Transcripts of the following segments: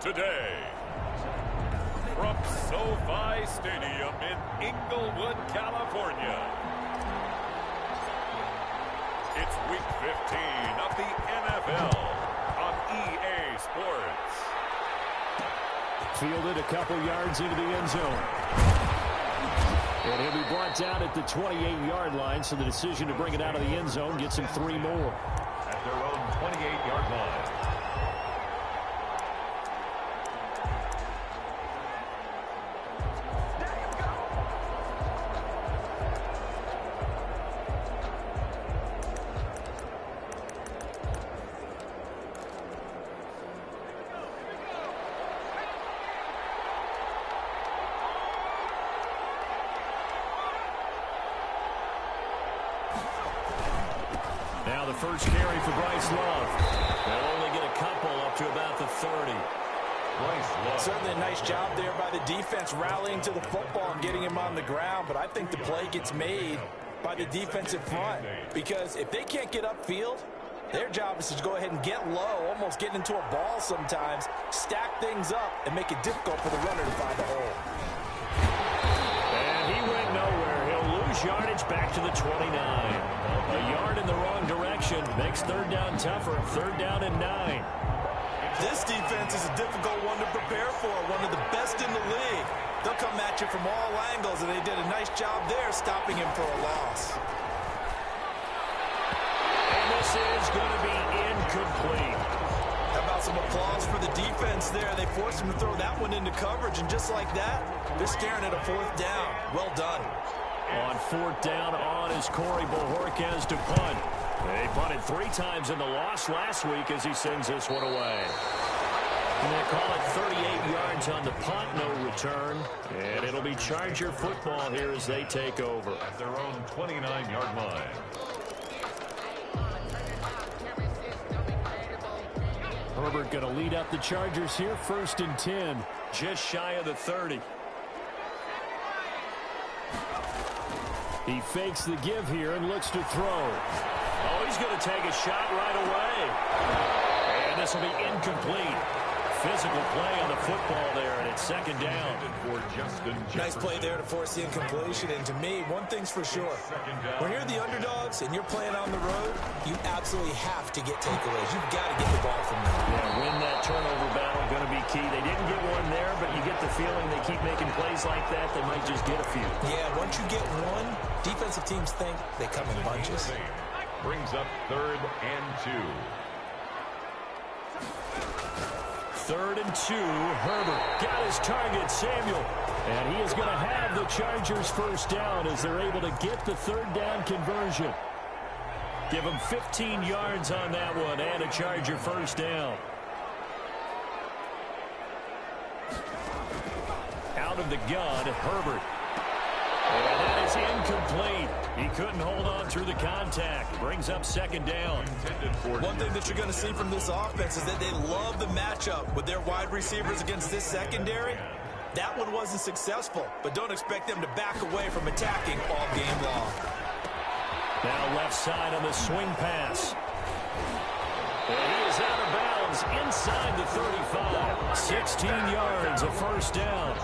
today. From SoFi Stadium in Inglewood, California, it's Week 15 of the NFL on EA Sports. Fielded a couple yards into the end zone. And he'll be brought down at the 28-yard line, so the decision to bring it out of the end zone gets him 3 more. At their own 28-yard line. Now the first carry for Bryce Love. They'll only get a couple up to about the 30. Bryce Love. Certainly a nice job there by the defense rallying to the football and getting him on the ground, but I think the play gets made by the defensive front, because if they can't get upfield, their job is to go ahead and get low, almost get into a ball sometimes, stack things up, and make it difficult for the runner to find a hole. And he went nowhere. He'll lose yardage back to the 29. A yard in the wrong direction makes third down tougher. Third down and 9. This defense is a difficult one to prepare for, one of the best in the league. They'll come at you from all angles, and they did a nice job there stopping him for a loss. And this is going to be incomplete. How about some applause for the defense there? They forced him to throw that one into coverage, and just like that, they're staring at a 4th down. Well done. On 4th down on is Corey Bojorquez to punt. They punted 3 times in the loss last week as he sends this one away. And they call it 38 yards on the punt, no return. And it'll be Charger football here as they take over. At their own 29-yard line. Herbert going to lead up the Chargers here, 1st and 10. Just shy of the 30. He fakes the give here and looks to throw. Oh, he's going to take a shot right away. And this will be incomplete. Physical play on the football there, and it's 2nd down. Nice play there to force the incompletion. And to me, one thing's for sure. When you're the underdogs and you're playing on the road, you absolutely have to get takeaways. You've got to get the ball from them. Yeah, win that turnover battle, going to be key. They didn't get one there, but you get the feeling they keep making plays like that, they might just get a few. Yeah, once you get one, defensive teams think they come in bunches. Brings up 3rd and 2. 3rd and 2, Herbert got his target, Samuel. And he is going to have the Chargers 1st down as they're able to get the 3rd down conversion. Give him 15 yards on that one and a Charger 1st down. Out of the gun, Herbert. And that is incomplete. He couldn't hold on through the contact. Brings up 2nd down. One thing that you're going to see from this offense is that they love the matchup with their wide receivers against this secondary. That one wasn't successful, but don't expect them to back away from attacking all game long. Now left side on the swing pass. And he is out of bounds inside the 35. 16 yards, a 1st down.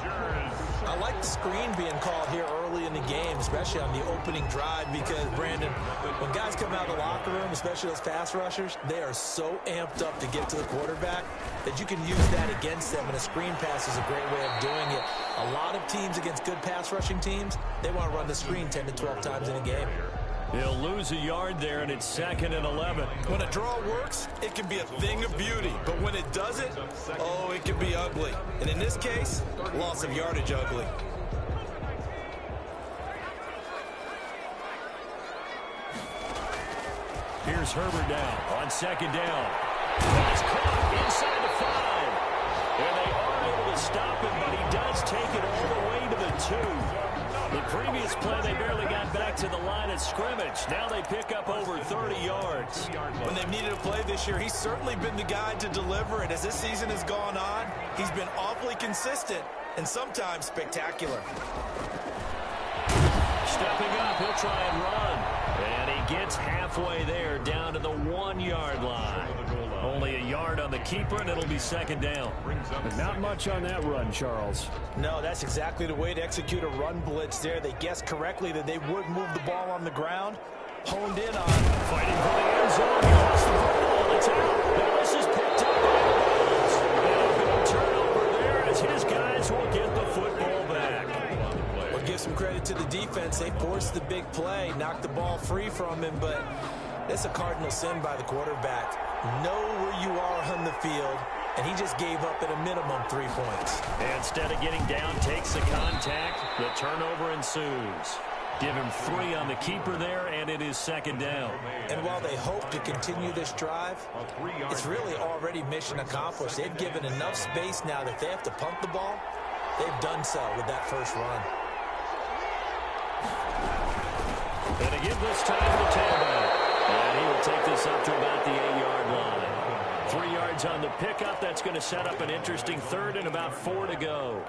I like the screen being called here early in the game, especially on the opening drive, because, Brandon, when guys come out of the locker room, especially those pass rushers, they are so amped up to get to the quarterback that you can use that against them, and a screen pass is a great way of doing it. A lot of teams against good pass rushing teams, they want to run the screen 10 to 12 times in a game. He'll lose a yard there, and it's 2nd and 11. When a draw works, it can be a thing of beauty. But when it doesn't, oh, it can be ugly. And in this case, loss of yardage ugly. Here's Herbert now on 2nd down. He's caught inside the 5. And they are able to stop him, but he does take it all the way to the 2. The previous play, they barely got back to the line of scrimmage. Now they pick up over 30 yards. When they've needed a play this year, he's certainly been the guy to deliver it. As this season has gone on, he's been awfully consistent and sometimes spectacular. Stepping up, he'll try and run. And he gets halfway there, down to the 1-yard line. Only a yard on the keeper, and it'll be second down. But not much on that run, Charles. No, that's exactly the way to execute a run blitz there. They guessed correctly that they would move the ball on the ground. Honed in on. Fighting for the end zone. He lost the football. It's out. Now this is picked up by the Bills. And a turnover there as his guys will get the football back. Well, give some credit to the defense. They forced the big play, knocked the ball free from him, but it's a cardinal sin by the quarterback. Know where you are on the field, and he just gave up at a minimum 3 points. And instead of getting down, takes the contact. The turnover ensues. Give him 3 on the keeper there, and it is second down. And while they hope to continue this drive, it's really already mission accomplished. They've given enough space now that they have to pump the ball. They've done so with that first run. And again this time the tailback. And he will take this up to about the 8-yard line. 3 yards on the pickup. That's going to set up an interesting third and about 4 to go.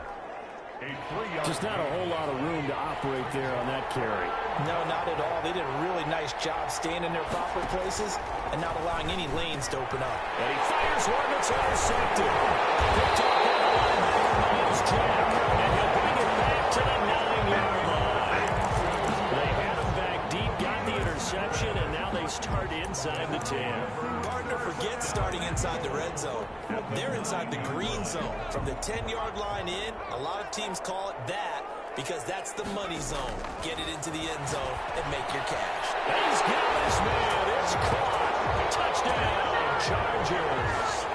Just not a whole lot of room to operate there on that carry. No, not at all. They did a really nice job staying in their proper places and not allowing any lanes to open up. And he fires one that's intercepted. Picked up by the linebacker, Miles Jack. And he'll bring it back to the 9-yard line. They had him back deep, got the interception, and now they start inside the 10. Gardner forgets starting inside the red zone. They're inside the green zone. From the 10-yard line in, a lot of teams call it that because that's the money zone. Get it into the end zone and make your cash. He's got his man. It's caught. Touchdown, Chargers.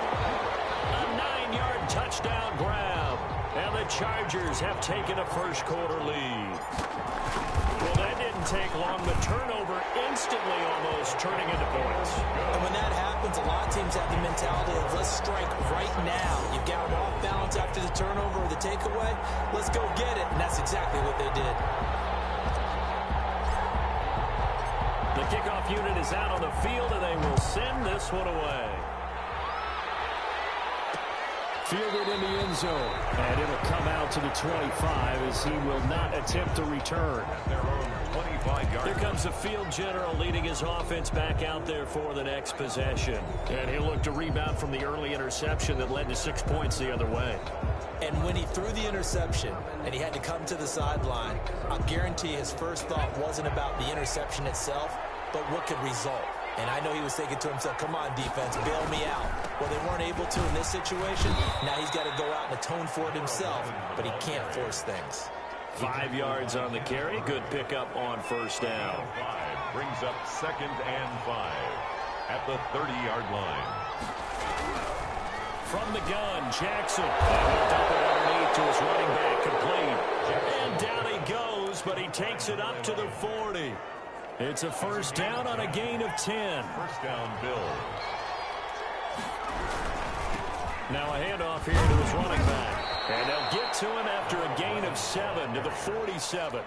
A 9-yard touchdown grab. And the Chargers have taken a first-quarter lead. Well, that didn't take long. The turnover instantly almost turning into points. And when that happens, a lot of teams have the mentality of let's strike right now. You've got them off balance after the turnover or the takeaway. Let's go get it. And that's exactly what they did. The kickoff unit is out on the field, and they will send this one away. Fielded in the end zone. And it'll come out to the 25 as he will not attempt to return. Here comes the field general leading his offense back out there for the next possession. And he'll look to rebound from the early interception that led to 6 points the other way. And when he threw the interception and he had to come to the sideline, I'll guarantee his first thought wasn't about the interception itself, but what could result. And I know he was thinking to himself, come on, defense, bail me out. Well, they weren't able to in this situation. Now he's got to go out and atone for it himself, but he can't force things. 5 yards on the carry. Good pickup on first down. Brings up 2nd and 5 at the 30-yard line. From the gun, Jackson. He'll dump it underneath to his running back, complete. And down he goes, but he takes it up to the 40. It's a first down on a gain of 10. First down, Bills. Now a handoff here to his running back. And they'll get to him after a gain of 7 to the 47.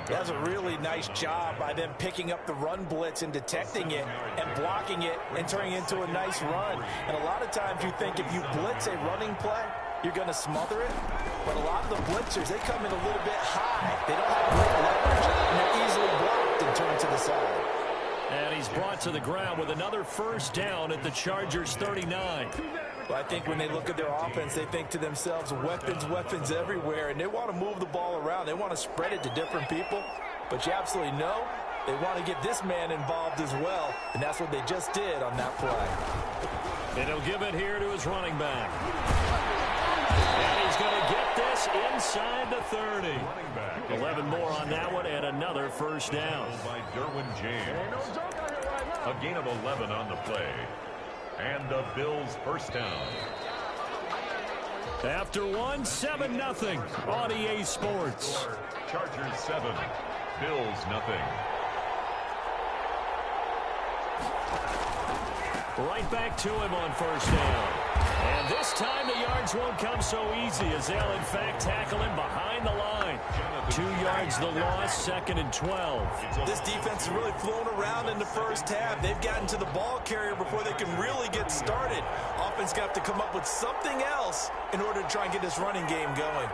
That's a really nice job by them picking up the run blitz and detecting it and blocking it and turning it into a nice run. And a lot of times you think if you blitz a running play, you're going to smother it. But a lot of the blitzers, they come in a little bit high. They don't have great leverage, and they're easily blocked and turned to the side. And he's brought to the ground with another first down at the Chargers 39. Well, I think when they look at their offense, they think to themselves, weapons, weapons everywhere, and they want to move the ball around. They want to spread it to different people. But you absolutely know they want to get this man involved as well, and that's what they just did on that play. And he'll give it here to his running back. And he's going to get this inside the 30. 11 more on that one, and another first down. By Derwin James. A gain of 11 on the play. And the Bills' first down. After one, 7-0 on EA Sports. Chargers 7, Bills nothing. Right back to him on first down. And this time the yards won't come so easy as they'll in fact tackle him behind the line. 2 yards the loss, 2nd and 12. This defense has really flown around in the first half. They've gotten to the ball carrier before they can really get started. Offense got to come up with something else in order to try and get this running game going.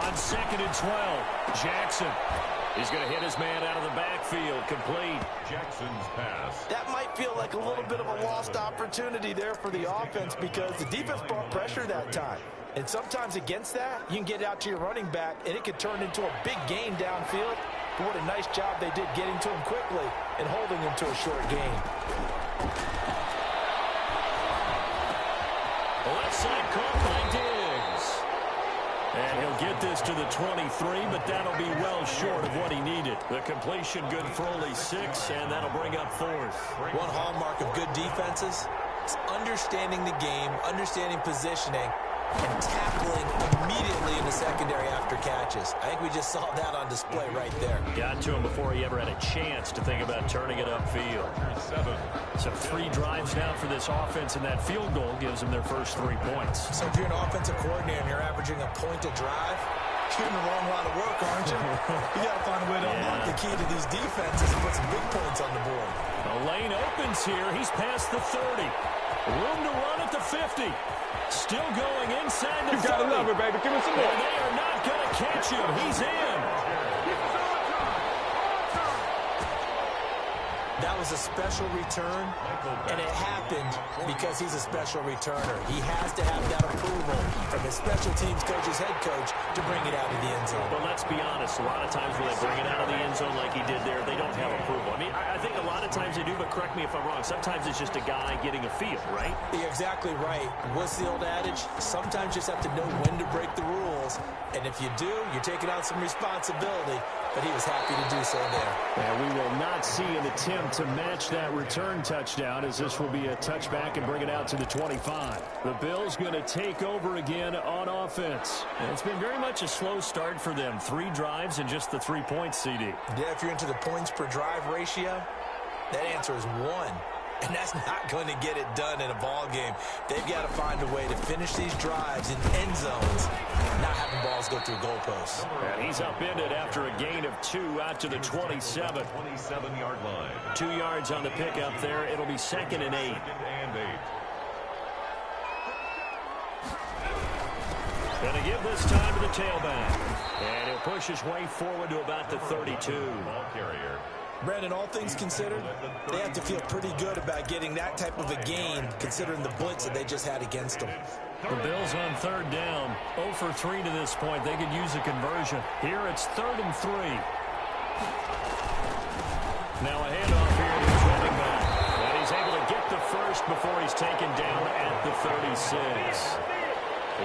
On 2nd and 12, Jackson is going to hit his man out of the backfield. Complete. Jackson's pass. That might feel like a little bit of a lost opportunity there for the offense because the defense brought pressure that time. And sometimes against that, you can get out to your running back, and it could turn into a big gain downfield. But what a nice job they did getting to him quickly and holding him to a short gain. Left side caught by Diggs. And he'll get this to the 23, but that'll be well short of what he needed. The completion good for only 6, and that'll bring up 4th. One hallmark of good defenses is understanding the game, understanding positioning, and tackling immediately in the secondary after catches. I think we just saw that on display right there. Got to him before he ever had a chance to think about turning it upfield. So 3 drives now for this offense, and that field goal gives them their first 3 points. So if you're an offensive coordinator and you're averaging a point a drive, you're doing the wrong line of work, aren't you? You got to find a way to unlock the key to these defenses and put some big points on the board. The lane opens here. He's past the 30. Room to run at the 50. Still going inside the 30. You gotta love it, baby. Give us some more. And they are not going to catch him. He's in. That was a special return, and it happened because he's a special returner. He has to have that approval from his special teams coach's head coach to bring it out of the end zone. But let's be honest, a lot of times when they bring it out of the end zone like he did there, they don't have approval. I mean, I think a lot of times they do, but correct me if I'm wrong. Sometimes it's just a guy getting a feel, right? You're exactly right. What's the old adage? Sometimes you just have to know when to break the rules, and if you do, you're taking on some responsibility, but he was happy to do so there. And we will not see an attempt to match that return touchdown, as this will be a touchback and bring it out to the 25. The Bills going to take over again on offense. And it's been very much a slow start for them. 3 drives and just the 3 points, CD. Yeah, if you're into the points per drive ratio, that answer is 1. And that's not going to get it done in a ball game. They've got to find a way to finish these drives in end zones, not having balls go through goalposts. And he's upended after a gain of 2 out to the 27. 27-yard line. 2 yards on the pickup there. It'll be 2nd and 8. Going to give this time to the tailback. And he'll push his way forward to about the 32. Ball carrier. Brandon, all things considered, they have to feel pretty good about getting that type of a gain, considering the blitz that they just had against them. The Bills on 3rd down. 0 for 3 to this point. They could use a conversion. Here it's 3rd and 3. Now a handoff here to his running back. And he's able to get the first before he's taken down at the 36.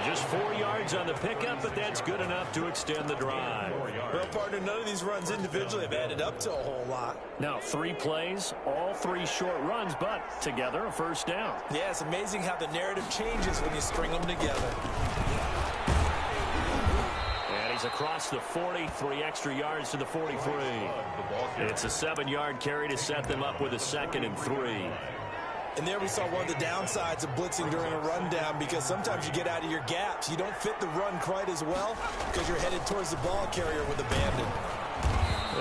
Just 4 yards on the pickup, but that's good enough to extend the drive. Well, partner, none of these runs individually have added up to a whole lot. Now 3 plays, all 3 short runs, but together a first down. Yeah, it's amazing how the narrative changes when you string them together. And he's across the 40, 3 extra yards to the 43. It's a 7-yard carry to set them up with a 2nd and 3. And there we saw one of the downsides of blitzing during a rundown, because sometimes you get out of your gaps. You don't fit the run quite as well because you're headed towards the ball carrier with abandon.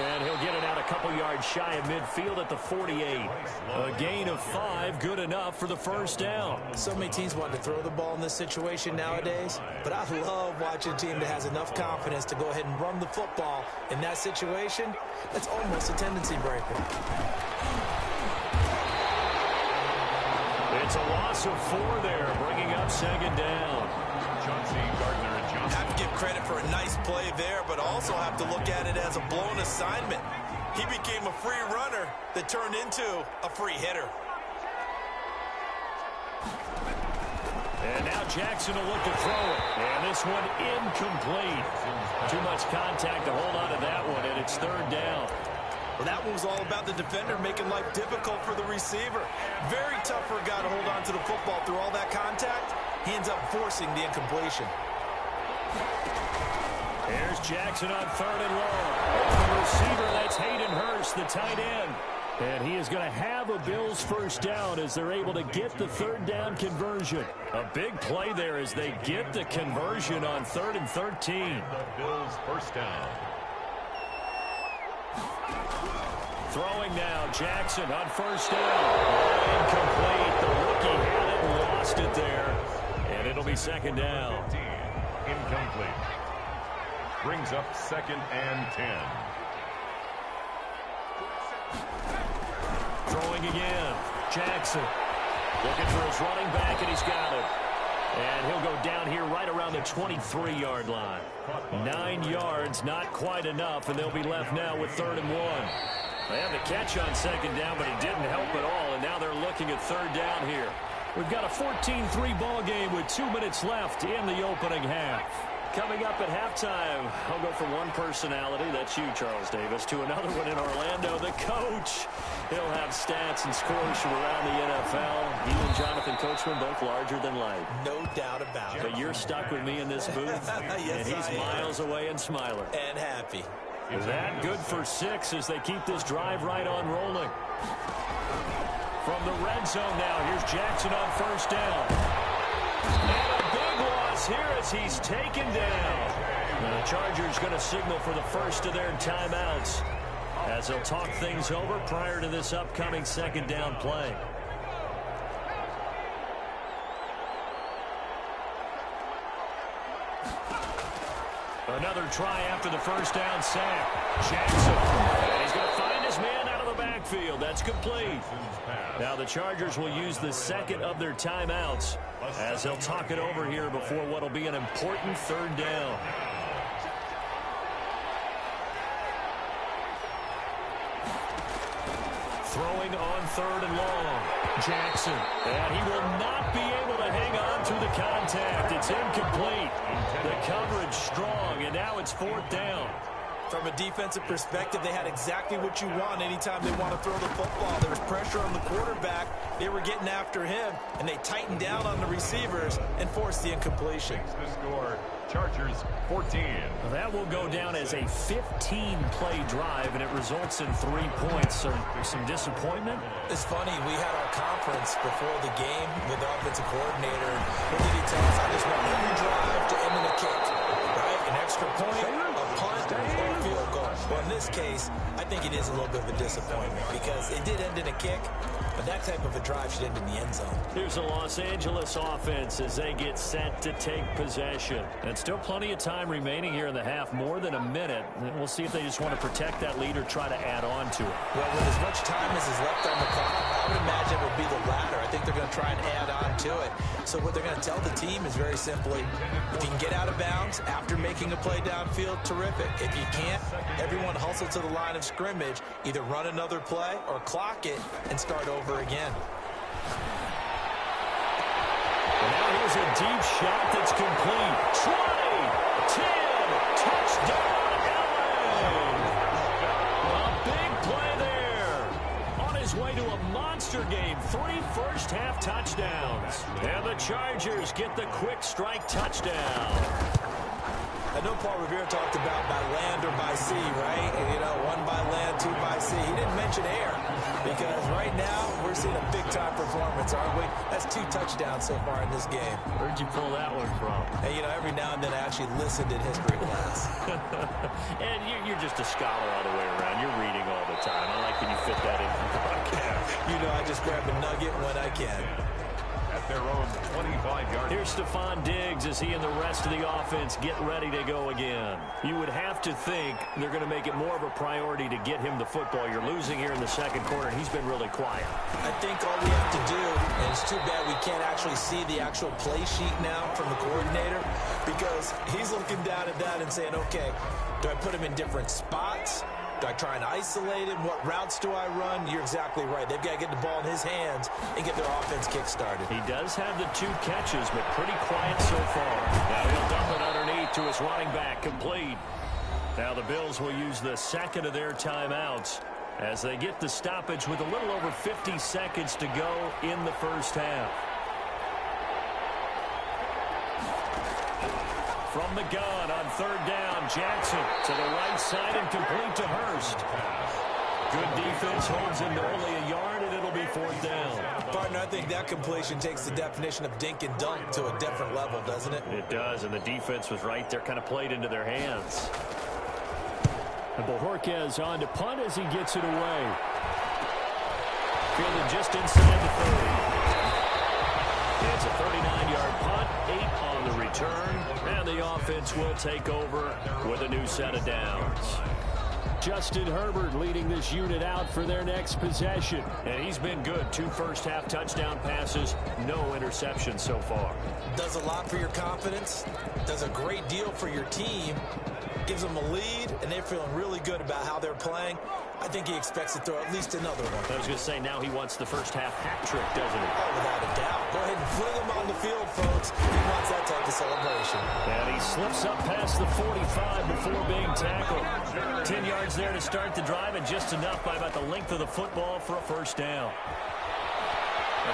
And he'll get it out a couple yards shy of midfield at the 48. A gain of 5, good enough for the first down. So many teams want to throw the ball in this situation nowadays, but I love watching a team that has enough confidence to go ahead and run the football in that situation. That's almost a tendency breaker. It's a loss of 4 there, bringing up 2nd down. I have to give credit for a nice play there, but also have to look at it as a blown assignment. He became a free runner that turned into a free hitter. And now Jackson will look to throw it. And this one incomplete. Too much contact to hold on to that one, and it's 3rd down. Well, that one was all about the defender making life difficult for the receiver. Very tough for a guy to hold on to the football through all that contact. He ends up forcing the incompletion. Here's Jackson on 3rd and long. The receiver, that's Hayden Hurst, the tight end. And he is going to have a Bills first down as they're able to get the 3rd down conversion. A big play there as they get the conversion on 3rd and 13. The Bills first down. Throwing now, Jackson on 1st down. Incomplete. The rookie had it and lost it there. And it'll be 2nd down. Incomplete. brings up 2nd and 10. Throwing again. Jackson looking for his running back, and he's got it. And he'll go down here right around the 23-yard line. 9 yards, not quite enough, and they'll be left now with 3rd and 1. They had the catch on 2nd down, but he didn't help at all, and now they're looking at 3rd down here. We've got a 14-3 ball game with 2 minutes left in the opening half. Coming up at halftime, I'll go from one personality, that's you, Charles Davis, to another one in Orlando, the coach. He'll have stats and scores from around the NFL. He and Jonathan Coachman both larger than life. No doubt about it. But you're stuck with me in this booth, yes, and he's miles away and smiling. And happy. That good for 6 as they keep this drive right on rolling. From the red zone now, here's Jackson on 1st down. And a big loss here as he's taken down. And the Chargers going to signal for the first of their timeouts as they'll talk things over prior to this upcoming 2nd down play. Another try after the 1st down sack. Jackson. And he's going to find his man out of the backfield. That's complete. Now the Chargers will use the 2nd of their timeouts as they'll talk it over here before what will be an important 3rd down. Throwing on 3rd and long. Jackson. And he will not be able to hang on through the contact. It's incomplete. The coverage strong, and now it's 4th down. From a defensive perspective, they had exactly what you want anytime they want to throw the football. There was pressure on the quarterback. They were getting after him, and they tightened down on the receivers and forced the incompletion. The score, Chargers 14. Well, that will go down as a 15-play drive, and it results in 3 points. So some disappointment. It's funny, we had our conference before the game with the offensive coordinator. What did he tell us? I just want every drive to end in a kick, right? An extra point, a punt, or a field goal. Well, in this case, I think it is a little bit of a disappointment because it did end in a kick, but that type of a drive should end in the end zone. Here's a Los Angeles offense as they get set to take possession. And still plenty of time remaining here in the half, more than a minute. And we'll see if they just want to protect that lead or try to add on to it. Well, with as much time as is left on the clock, I would imagine it would be the latter. I think they're going to try and add on to it. So what they're going to tell the team is very simply, if you can get out of bounds after making a play downfield, terrific. If you can't, everyone hustle to the line of scrimmage, either run another play or clock it and start over again. And now here's a deep shot that's complete. 20, 10, touchdown, LA. A big play there. On his way to a monster game, 3 first-half touchdowns. And the Chargers get the quick strike touchdown. I know Paul Revere talked about by land or by sea, right? You know, 1 by land, 2 by sea. He didn't mention air because right now we're seeing a big-time performance, aren't we? That's 2 touchdowns so far in this game. Where'd you pull that one from? And, you know, every now and then I actually listened in history class. And you're just a scholar all the way around. You're reading all the time. I like when you fit that in the broadcast. You know, I just grab a nugget when I can. At their own 25-yard. Here's Stephon Diggs as he and the rest of the offense get ready to go again. You would have to think they're going to make it more of a priority to get him the football. You're losing here in the second quarter, and he's been really quiet. I think all we have to do, and it's too bad we can't actually see the actual play sheet now from the coordinator, because he's looking down at that and saying, okay, do I put him in different spots? Do I try and isolate him? What routes do I run? You're exactly right. They've got to get the ball in his hands and get their offense kick-started. He does have the 2 catches, but pretty quiet so far. Now he'll dump it underneath to his running back, complete. Now the Bills will use the 2nd of their timeouts as they get the stoppage with a little over 50 seconds to go in the first half. From the gun on 3rd down, Jackson to the right side and complete to Hurst. Good defense holds him to only a yard, and it'll be 4th down. Partner, I think that completion takes the definition of dink and dunk to a different level, doesn't it? It does, and the defense was right there, kind of played into their hands. And Bojorquez on to punt as he gets it away. Fielded just inside the 30. It's a 39-yard punt, 8 on the return, and the offense will take over with a new set of downs. Justin Herbert leading this unit out for their next possession. And he's been good. 2 first-half touchdown passes, no interceptions so far. Does a lot for your confidence, does a great deal for your team, gives them a lead, and they're feeling really good about how they're playing. I think he expects to throw at least another one. I was going to say, now he wants the first-half hat trick, doesn't he? Oh, without a doubt. Go ahead and fling him on the field, folks. He wants that type of celebration. And he slips up past the 45 before being tackled. 10 yards there to start the drive, and just enough by about the length of the football for a first down.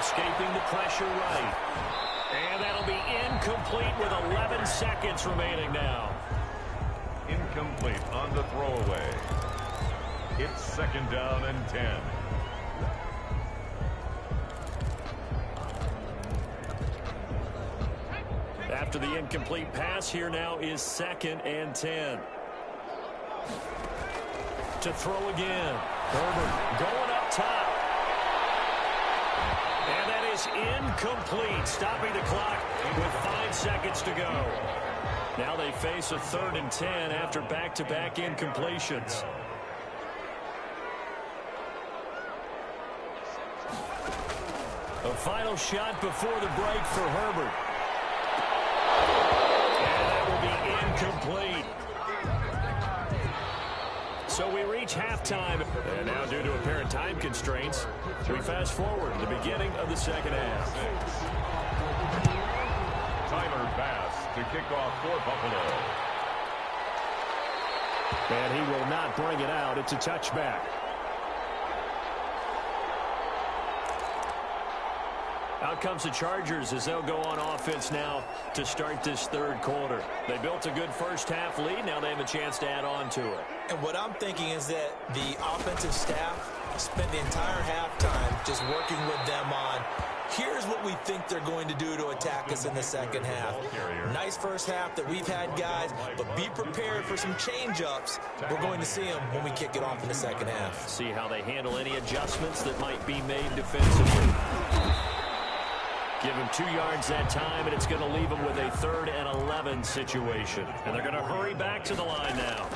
Escaping the pressure right. And that'll be incomplete with 11 seconds remaining now. Incomplete on the throwaway. It's second down and 10. After the incomplete pass, here now is second and 10. To throw again. Herbert going up top. And that is incomplete, stopping the clock with 5 seconds to go. Now they face a 3rd and 10 after back-to-back incompletions. A final shot before the break for Herbert. And that will be incomplete. So we reach halftime. And now, due to apparent time constraints, we fast forward to the beginning of the second half. Tyler Bass to kick off for Buffalo. And he will not bring it out. It's a touchback. Out comes the Chargers as they'll go on offense now to start this third quarter. They built a good first-half lead. Now they have a chance to add on to it. And what I'm thinking is that the offensive staff spent the entire halftime just working with them on, here's what we think they're going to do to attack us in the second half. Nice first half that we've had, guys, but be prepared for some change-ups. We're going to see them when we kick it off in the second half. See how they handle any adjustments that might be made defensively. Give him 2 yards that time, and it's going to leave him with a 3rd and 11 situation. And they're going to hurry back to the line now.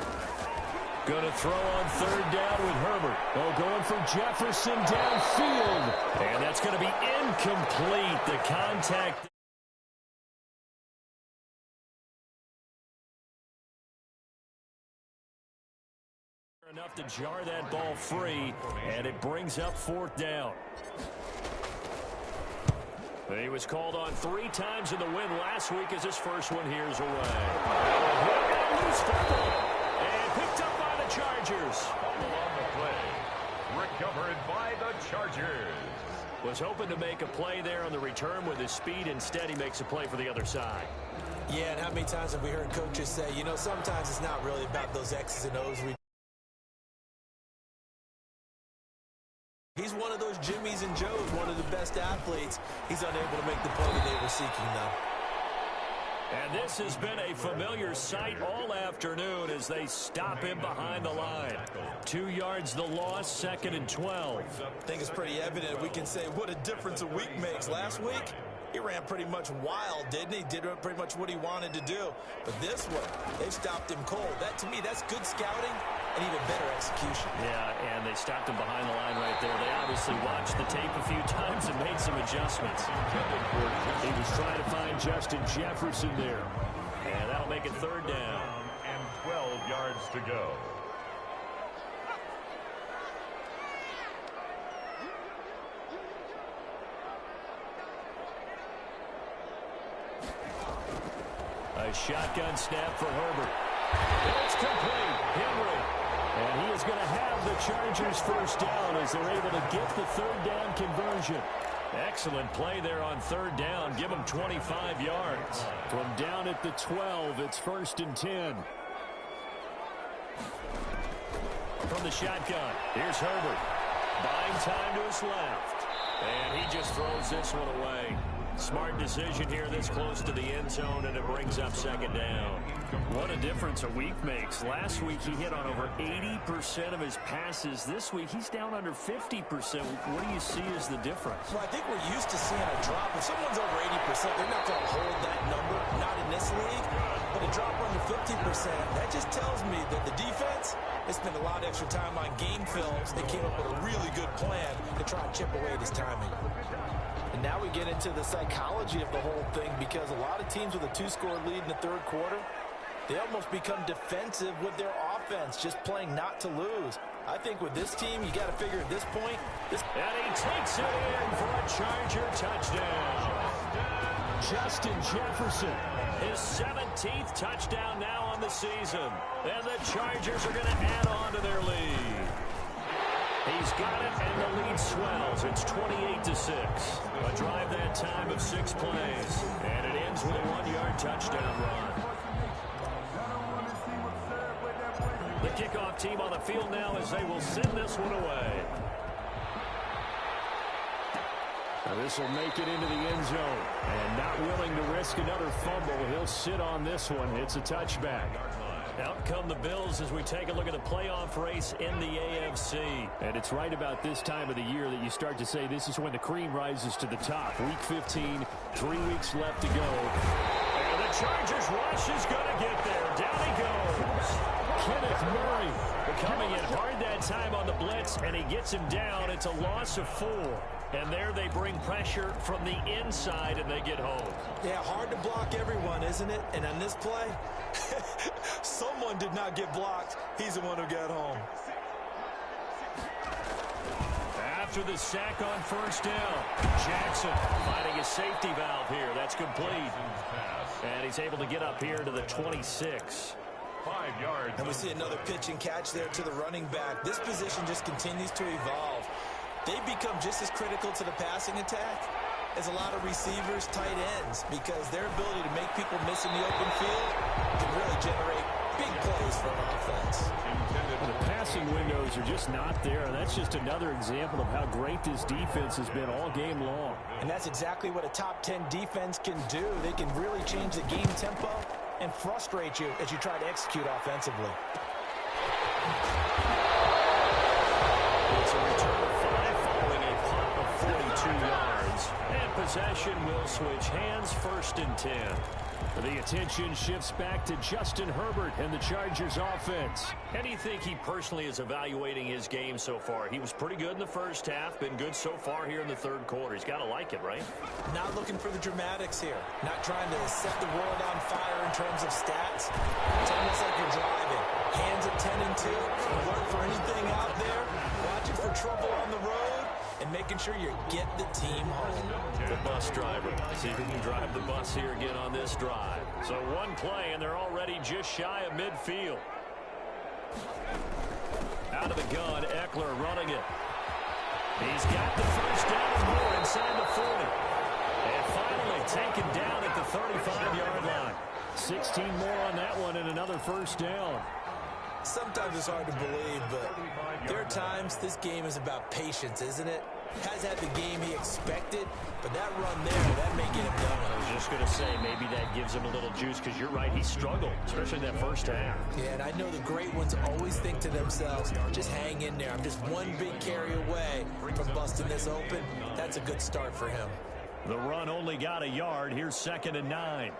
Going to throw on 3rd down with Herbert. Oh, going for Jefferson downfield. And that's going to be incomplete. The contact. Enough to jar that ball free, and it brings up 4th down. He was called on 3 times in the win last week as his first one here's away. Loose football. And picked up by the Chargers. Fumble on the play. Recovered by the Chargers. Was hoping to make a play there on the return with his speed. Instead, he makes a play for the other side. Yeah, and how many times have we heard coaches say, you know, sometimes it's not really about those X's and O's. He's one of those Jimmies and Joes, one of the best athletes. He's unable to make the play that they were seeking, though. And this has been a familiar sight all afternoon as they stop him behind the line. 2 yards the loss, 2nd and 12. I think it's pretty evident. We can say what a difference a week makes. Last week, he ran pretty much wild, didn't he? Did pretty much what he wanted to do. But this one, they stopped him cold. That, to me, that's good scouting and even better execution. Yeah, and they stopped him behind the line right there. They obviously watched the tape a few times and made some adjustments. He was trying to find Justin Jefferson there. And that'll make it 3rd down. And 12 yards to go. A shotgun snap for Herbert. It's complete. Henry. And he is going to have the Chargers first down as they're able to get the 3rd down conversion. Excellent play there on 3rd down. Give them 25 yards. From down at the 12, it's 1st and 10. From the shotgun, here's Herbert. Buying time to his left. And he just throws this one away. Smart decision here this close to the end zone, and it brings up second down. What a difference a week makes. Last week he hit on over 80% of his passes. This week he's down under 50%. What do you see as the difference? Well, I think we're used to seeing a drop. If someone's over 80%, they're not going to hold that number, not in this league. But a drop under 50%, that just tells me that the defense has spent a lot of extra time on game films. They came up with a really good plan to try and chip away at his timing. And now we get into the psychology of the whole thing, because a lot of teams with a 2-score lead in the third quarter, they almost become defensive with their offense, just playing not to lose. I think with this team, you got to figure at this point. And he takes it in for a Charger touchdown. Justin Jefferson, his 17th touchdown now on the season. And the Chargers are going to add on to their lead. He's got it, and the lead swells. It's 28-6. A drive that time of 6 plays. And it ends with a 1-yard touchdown run. The kickoff team on the field now as they will send this one away. Now this will make it into the end zone. And not willing to risk another fumble, he'll sit on this one. It's a touchback. Out come the Bills as we take a look at the playoff race in the AFC. And it's right about this time of the year that you start to say this is when the cream rises to the top. Week 15, 3 weeks left to go. And the Chargers rush is going to get there. Down he goes. Kenneth Murray coming in hard that time on the blitz, and he gets him down. It's a loss of 4. And there they bring pressure from the inside, and they get home. Yeah, hard to block everyone, isn't it? And on this play, someone did not get blocked. He's the one who got home. After the sack on first down, Jackson finding a safety valve here. That's complete. And he's able to get up here to the 26. 5 yards. And we see another pitch and catch there to the running back. This position just continues to evolve. They become just as critical to the passing attack as a lot of receivers, tight ends, because their ability to make people miss in the open field can really generate big plays for an offense. The passing windows are just not there, and that's just another example of how great this defense has been all game long. And that's exactly what a top 10 defense can do. They can really change the game tempo and frustrate you as you try to execute offensively. It's a return of 5 following a punt of 42 yards. And possession will switch hands, 1st and 10. The attention shifts back to Justin Herbert and the Chargers offense. How do you think he personally is evaluating his game so far? He was pretty good in the first half, been good so far here in the third quarter. He's got to like it, right? Not looking for the dramatics here. Not trying to set the world on fire in terms of stats. It's almost like you're driving. Hands at 10 and 2. Alert for anything out there. Watching for trouble on the road. And making sure you get the team home. The bus driver. See if he can drive the bus here again on this drive. So one play, and they're already just shy of midfield. Out of the gun, Eckler running it. He's got the first down and more inside the 40. And finally taken down at the 35-yard line. 16 more on that one and another first down. Sometimes it's hard to believe, but there are times this game is about patience, isn't it? Has had the game he expected, but that run there, that may get him done. I was just going to say, maybe that gives him a little juice, because you're right, he struggled, especially in that first half. Yeah, and I know the great ones always think to themselves, just hang in there. I'm just one big carry away from busting this open. That's a good start for him. The run only got a yard. Here's 2nd and 9.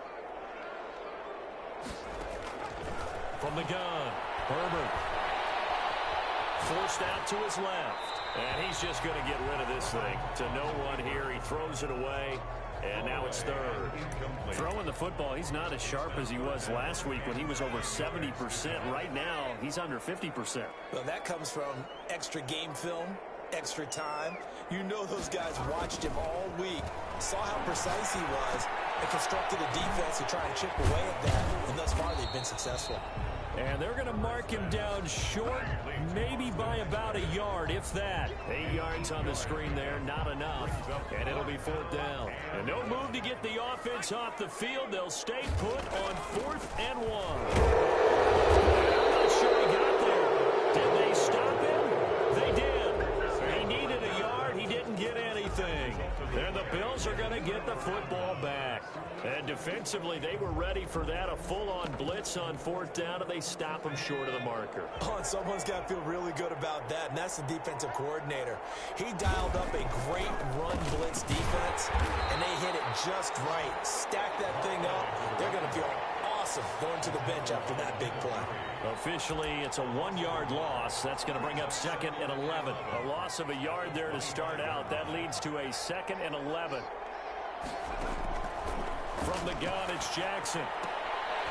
From the gun, Herbert. Forced out to his left. And he's just going to get rid of this thing. To no one here. He throws it away. And now it's 3rd. Throwing the football, he's not as sharp as he was last week when he was over 70%. Right now, he's under 50%. Well, that comes from extra game film, extra time. You know those guys watched him all week, saw how precise he was, and constructed a defense to try and chip away at that. And thus far, they've been successful. And they're going to mark him down short, maybe by about a yard, if that. 8 yards on the screen there, not enough. And it'll be 4th down. And no move to get the offense off the field. They'll stay put on 4th and 1. I'm not sure he got there. Did they stop him? They did. He needed a yard. He didn't get anything. Bills are going to get the football back. And defensively, they were ready for that, a full-on blitz on fourth down, and they stop them short of the marker. Oh, and someone's got to feel really good about that, and that's the defensive coordinator. He dialed up a great run blitz defense, and they hit it just right. Stack that thing up. They're going to feel awesome going to the bench after that big play. Officially, it's a 1-yard loss. That's going to bring up 2nd and 11. A loss of a yard there to start out. That leads to a 2nd and 11. From the gun, it's Jackson.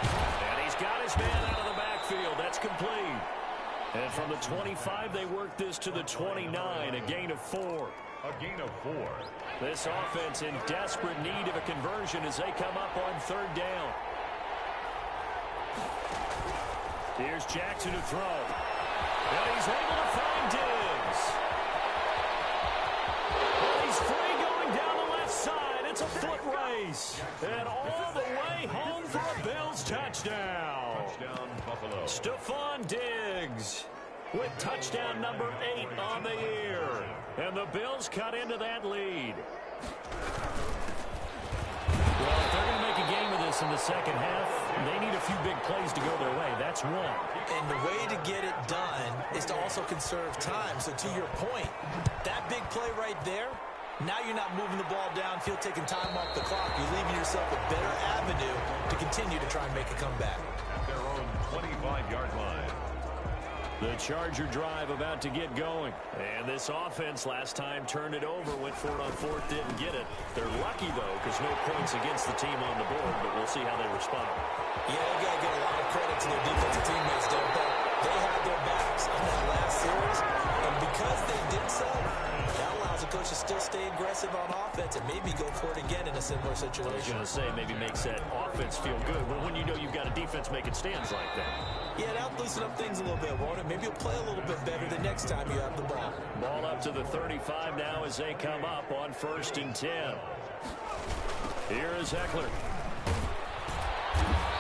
And he's got his man out of the backfield. That's complete. And from the 25, they work this to the 29, a gain of 4. A gain of 4. This offense in desperate need of a conversion as they come up on 3rd down. Here's Jackson to throw. And he's able to find Diggs. And he's free going down the left side. It's a foot race. And all the way home for a Bills touchdown. Touchdown, Buffalo. Stephon Diggs with touchdown number 8 on the year. And the Bills cut into that lead. Well, if they're going to make a game of this in the second half, they need a few big plays to go their way. That's one. And the way to get it done is to also conserve time. So to your point, that big play right there, now you're not moving the ball downfield, taking time off the clock. You're leaving yourself a better avenue to continue to try and make a comeback. At their own 25-yard line. The Charger drive about to get going. And this offense last time turned it over, went for it on 4th, didn't get it. They're lucky, though, because no points against the team on the board, but we'll see how they respond. Yeah, they've got to give a lot of credit to their defensive teammates, don't they? They had their backs on that last series, and because they did so, that allows the coach to still stay aggressive on offense and maybe go for it again in a similar situation. I was going to say, maybe makes that offense feel good when you know you've got a defense making stands like that. Yeah, that'll loosen up things a little bit, won't it? Maybe you'll play a little bit better the next time you have the ball. Ball up to the 35 now as they come up on 1st and 10. Here is Eckler.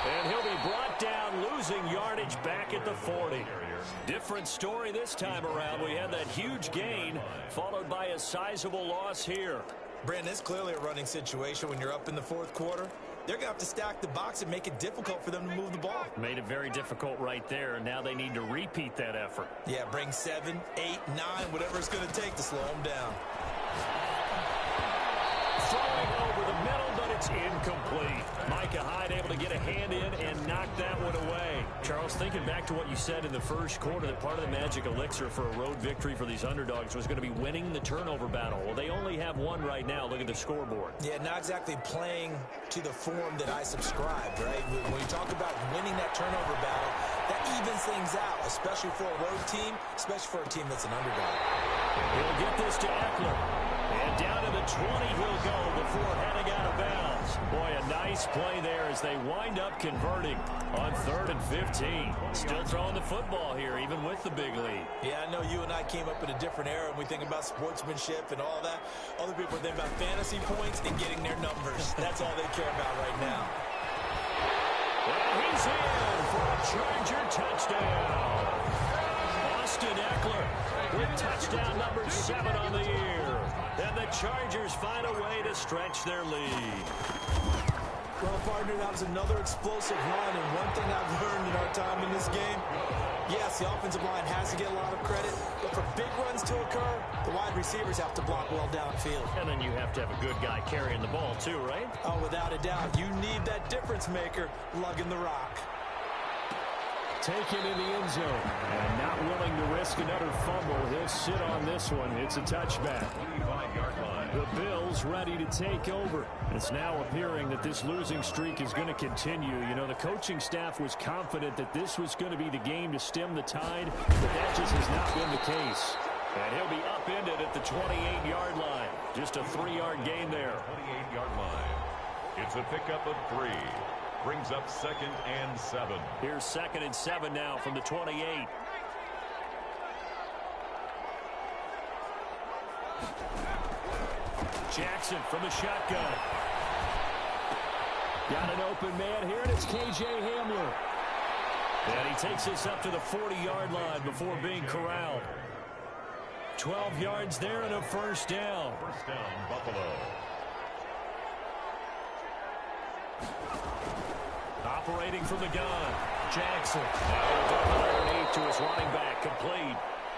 And he'll be brought down, losing yardage back at the 40. Different story this time around. We had that huge gain, followed by a sizable loss here. Brandon, it's clearly a running situation when you're up in the 4th quarter. They're going to have to stack the box and make it difficult for them to move the ball. Made it very difficult right there, and now they need to repeat that effort. Yeah, bring 7, 8, 9, whatever it's going to take to slow them down. Throwing over the middle, but it's incomplete. Micah Hyde able to get a hand in and knock that one away. Charles, thinking back to what you said in the first quarter, that part of the magic elixir for a road victory for these underdogs was going to be winning the turnover battle. Well, they only have one right now. Look at the scoreboard. Yeah, not exactly playing to the form that I subscribed, right? When you talk about winning that turnover battle, that evens things out, especially for a road team, especially for a team that's an underdog. He'll get this to Eckler. And down to the 20 he'll go before heading out of bounds. Boy, a nice play there as they wind up converting on 3rd and 15. Still throwing the football here, even with the big lead. Yeah, I know you and I came up in a different era, and we think about sportsmanship and all that. Other people think about fantasy points and getting their numbers. That's all they care about right now. Well, he's in for a Charger touchdown. Austin Eckler with touchdown number 7 on the year. And the Chargers find a way to stretch their lead. Well, partner, that was another explosive run, and one thing I've learned in our time in this game, yes, the offensive line has to get a lot of credit, but for big runs to occur, the wide receivers have to block well downfield. And then you have to have a good guy carrying the ball too, right? Oh, without a doubt. You need that difference maker lugging the rock. Taken in the end zone. And not willing to risk another fumble. He'll sit on this one. It's a touchback. 25-yard line. The Bills ready to take over. It's now appearing that this losing streak is going to continue. You know, the coaching staff was confident that this was going to be the game to stem the tide, but that just has not been the case. And he'll be upended at the 28-yard line. Just a 3-yard gain there. 28-yard line. It's a pickup of 3. Brings up 2nd and 7. Here's 2nd and 7 now from the 28. Jackson from the shotgun. Got an open man here, and it's K.J. Hamler. And he takes us up to the 40-yard line before being corralled. 12 yards there and a first down. First down, Buffalo. Separating from the gun. Jackson. Now double underneath to his running back. Complete.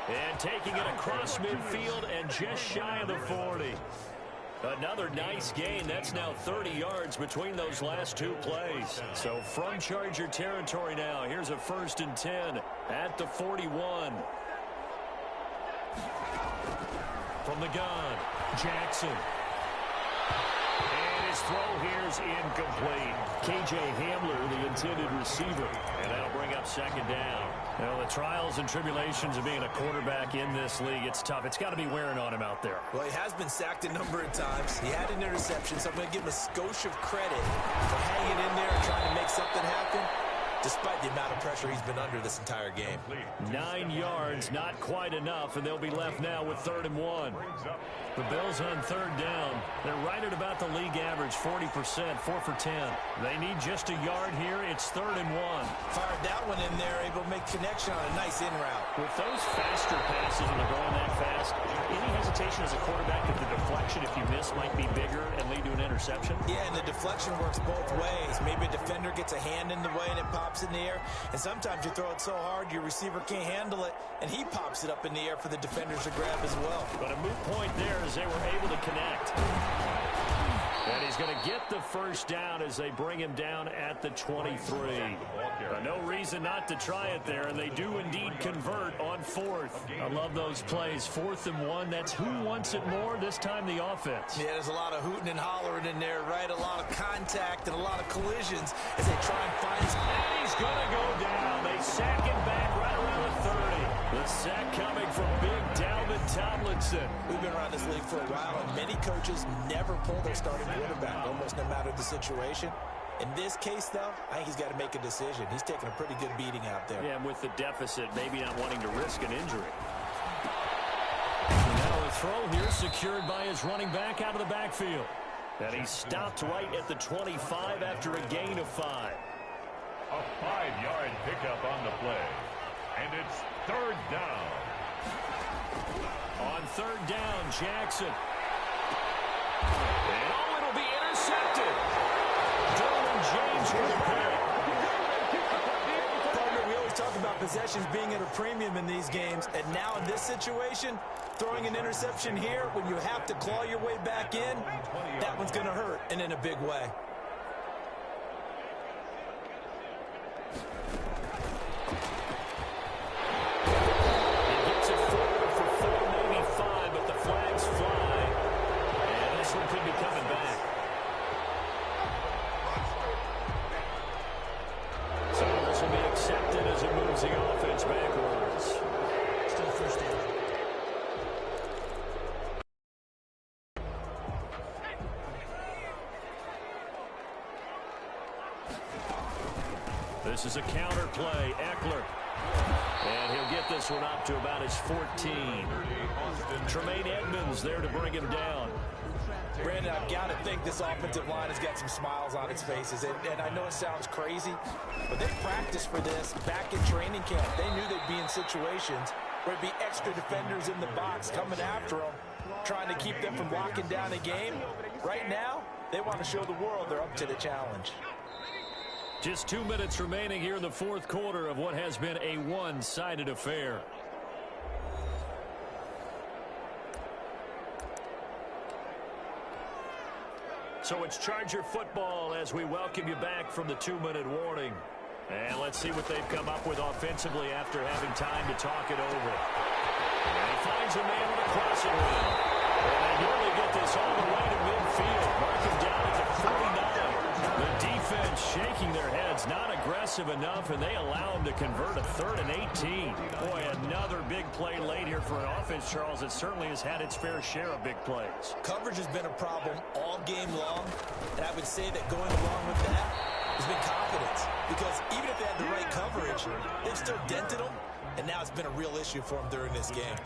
And taking it across midfield and just shy of the 40. Another nice gain. That's now 30 yards between those last two plays. So from Charger territory now, here's a 1st and 10 at the 41. From the gun, Jackson. And his throw here is incomplete. K.J. Hamler, the intended receiver. And that'll bring up 2nd down. Well, the trials and tribulations of being a quarterback in this league, it's tough. It's got to be wearing on him out there. Well, he has been sacked a number of times. He had an interception, so I'm going to give him a skosh of credit for hanging in there and trying to make something happen, despite the amount of pressure he's been under this entire game. 9 yards, not quite enough, and they'll be left now with 3rd and 1. The Bills on 3rd down. They're right at about the league average, 40%, 4 for 10. They need just a yard here. It's 3rd and 1. Fired that one in there, able to make connection on a nice in route. With those faster passes when they're going that fast, any hesitation as a quarterback that the deflection, if you miss, might be bigger and lead to an interception? Yeah, and the deflection works both ways. Maybe a defender gets a hand in the way and it pops in the air, and sometimes you throw it so hard your receiver can't handle it, and he pops it up in the air for the defenders to grab as well. But a moot point there as they were able to connect. And he's going to get the 1st down as they bring him down at the 23. No reason not to try it there, and they do indeed convert on 4th. I love those plays. 4th and 1, that's who wants it more, this time the offense. Yeah, there's a lot of hooting and hollering in there, right? A lot of contact and a lot of collisions as they try and find... And he's going to go down. They sack him back right around the 30. The sack coming from Big Dalvin Tomlinson. We've been around this league for a while, and many coaches never pull their starting quarterback, almost no matter the situation. In this case, though, I think he's got to make a decision. He's taking a pretty good beating out there. Yeah, and with the deficit, maybe not wanting to risk an injury. Now a throw here secured by his running back out of the backfield. And he stopped right at the 25 after a gain of 5. A 5-yard pickup on the play. And it's 3rd down. On 3rd down, Jackson. And oh, it'll be intercepted. Derwin James with the pick. Partner, we always talk about possessions being at a premium in these games, and now in this situation, throwing an interception here when you have to claw your way back in, that one's going to hurt, and in a big way. This is a counter play. Eckler. And he'll get this one up to about his 14. Tremaine Edmonds there to bring him down. Brandon, I've got to think this offensive line has got some smiles on its faces. And I know it sounds crazy, but they practiced for this back in training camp. They knew they'd be in situations where it'd be extra defenders in the box coming after them, trying to keep them from locking down a game. Right now, they want to show the world they're up to the challenge. Just 2 minutes remaining here in the 4th quarter of what has been a one-sided affair. So it's Charger football as we welcome you back from the 2-minute warning. And let's see what they've come up with offensively after having time to talk it over. And he finds a man with a crossing route. And they nearly get this all the way to midfield. Mark him down at the 49. The defense shaking their heads, not aggressive enough, and they allow him to convert a 3rd and 18. Boy, another big play late here for an offense, Charles, that certainly has had its fair share of big plays. Coverage has been a problem all game long, and I would say that going along with that has been confidence, because even if they had the right coverage, they've still dented them, and now it's been a real issue for them during this game.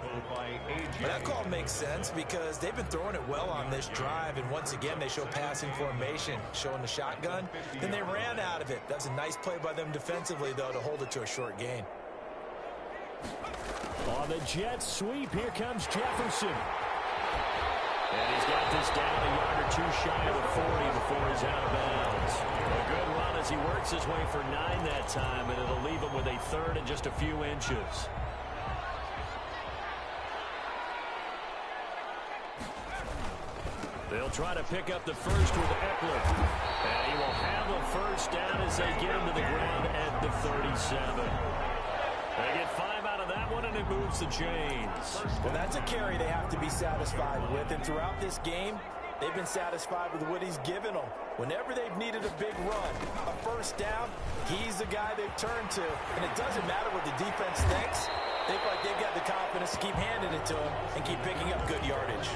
But that call makes sense because they've been throwing it well on this drive, and once again they show passing formation, showing the shotgun. Then they ran out of it. That's a nice play by them defensively, though, to hold it to a short gain. On the jet sweep, here comes Jefferson. And he's got this down a yard or two shy of the 40 before he's out of bounds. A good run as he works his way for 9 that time, and it'll leave him with a third and just a few inches. They'll try to pick up the first with Eckler. And he will have a first down as they get him to the ground at the 37. They get 5 out of that one, and it moves the chains. Well, that's a carry they have to be satisfied with. And throughout this game, they've been satisfied with what he's given them. Whenever they've needed a big run, a first down, he's the guy they've turned to. And it doesn't matter what the defense thinks. They feel like they've got the confidence to keep handing it to him and keep picking up good yardage.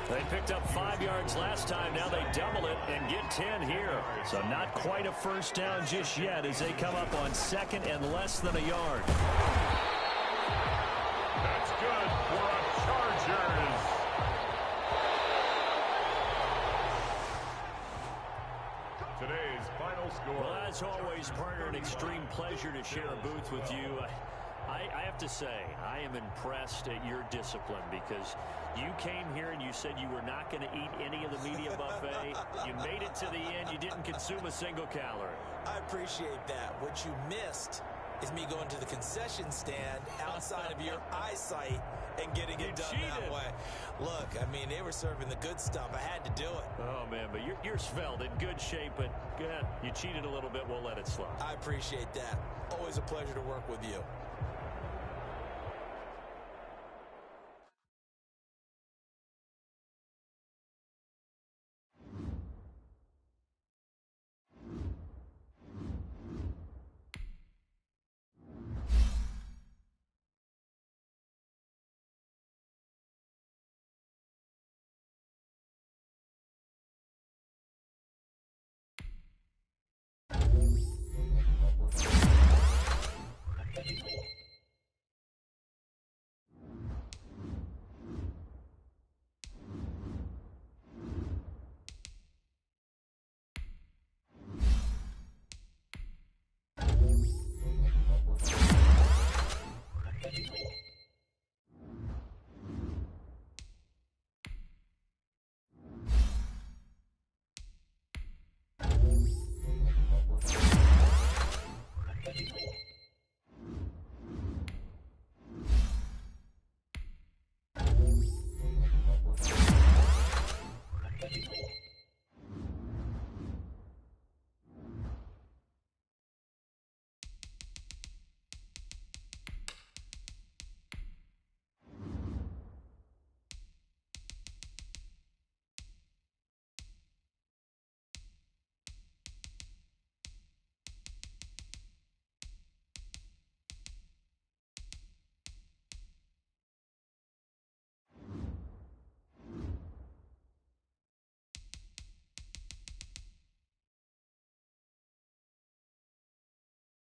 They picked up 5 yards last time. Now they double it and get 10 here. So not quite a first down just yet as they come up on second and less than a yard. That's good for a Chargers. Today's final score. Well, as always, partner, an extreme pleasure to share a booth with you. I have to say, I am impressed at your discipline because you came here and you said you were not going to eat any of the media buffet. You made it to the end. You didn't consume a single calorie. I appreciate that. What you missed is me going to the concession stand outside of your eyesight and getting it done that way. Look, I mean, they were serving the good stuff. I had to do it. Oh, man, but you're svelte, in good shape, but you cheated a little bit. We'll let it slide. I appreciate that. Always a pleasure to work with you.